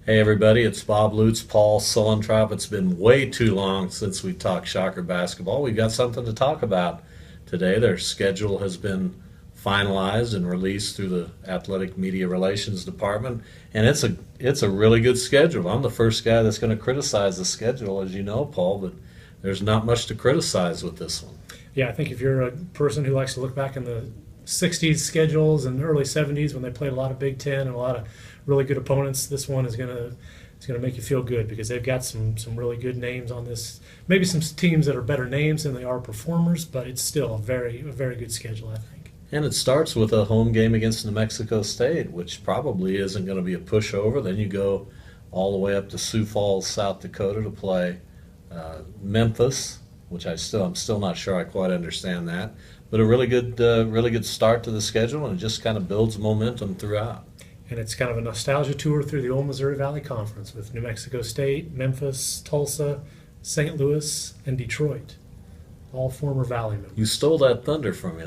Hey everybody, it's Bob Lutz, Paul Suellentrop. It's been way too long since we talked Shocker basketball. We've got something to talk about today. Their schedule has been finalized and released through the Athletic Media Relations Department, and it's a really good schedule. I'm the first guy that's going to criticize the schedule, as you know, Paul, but there's not much to criticize with this one. Yeah, I think if you're a person who likes to look back in the 60s schedules and early 70s when they played a lot of Big Ten and a lot of really good opponents, this one is gonna make you feel good because they've got some really good names on this. Maybe some teams that are better names than they are performers, but it's still a very good schedule, I think. And it starts with a home game against New Mexico State, which probably isn't going to be a pushover. Then you go all the way up to Sioux Falls, South Dakota, to play Memphis, which I'm still not sure I quite understand that. But a really good start to the schedule, and it just kind of builds momentum throughout. And it's kind of a nostalgia tour through the old Missouri Valley Conference with New Mexico State, Memphis, Tulsa, St. Louis, and Detroit, all former Valley members. You stole that thunder from me.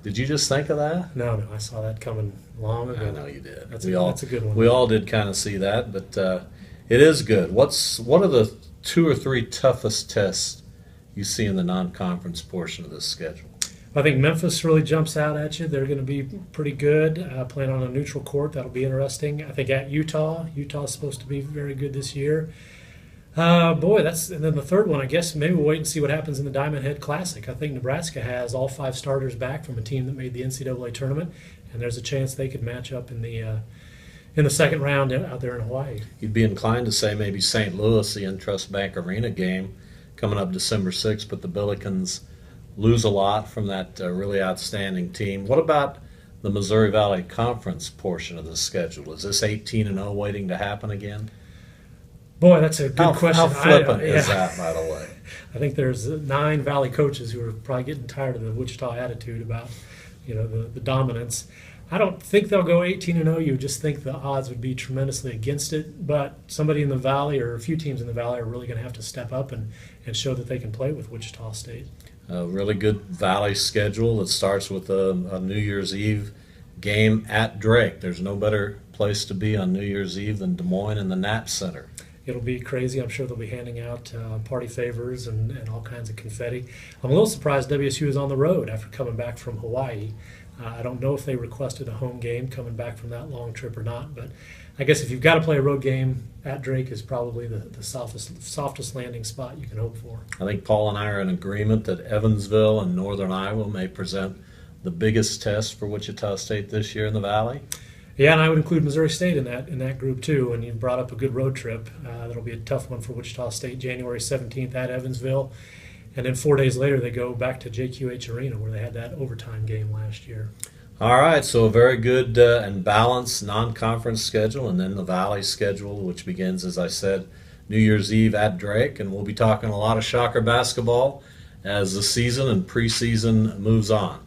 Did you just think of that? No, I saw that coming long ago. I know you did. That's a good one. We all did kind of see that, but it is good. What are the 2 or 3 toughest tests you see in the non-conference portion of this schedule? I think Memphis really jumps out at you. They're going to be pretty good, playing on a neutral court. That'll be interesting. I think at Utah's supposed to be very good this year. And then the third one, I guess maybe we'll wait and see what happens in the Diamond Head Classic. I think Nebraska has all 5 starters back from a team that made the NCAA tournament, and there's a chance they could match up in the second round out there in Hawaii. You'd be inclined to say maybe St. Louis, the Intrust Bank Arena game coming up December 6th, but the Billikens lose a lot from that really outstanding team. What about the Missouri Valley Conference portion of the schedule? Is this 18-0 waiting to happen again? Boy, that's a good question. How flippant is that, by the way? I think there's 9 Valley coaches who are probably getting tired of the Wichita attitude about, the dominance. I don't think they'll go 18-0. You just think the odds would be tremendously against it. But somebody in the Valley or a few teams in the Valley are really going to have to step up and show that they can play with Wichita State. A really good Valley schedule that starts with a New Year's Eve game at Drake. There's no better place to be on New Year's Eve than Des Moines and the Knapp Center. It'll be crazy. I'm sure they'll be handing out party favors and all kinds of confetti. I'm a little surprised WSU is on the road after coming back from Hawaii. I don't know if they requested a home game coming back from that long trip or not, but I guess if you've got to play a road game, at Drake is probably the softest landing spot you can hope for. I think Paul and I are in agreement that Evansville and Northern Iowa may present the biggest test for Wichita State this year in the Valley. Yeah, and I would include Missouri State in that group too. And you brought up a good road trip. That'll be a tough one for Wichita State, January 17th at Evansville. And then 4 days later, they go back to JQH Arena where they had that overtime game last year. All right, so a very good and balanced non-conference schedule, and then the Valley schedule, which begins, as I said, New Year's Eve at Drake. And we'll be talking a lot of Shocker basketball as the season and preseason moves on.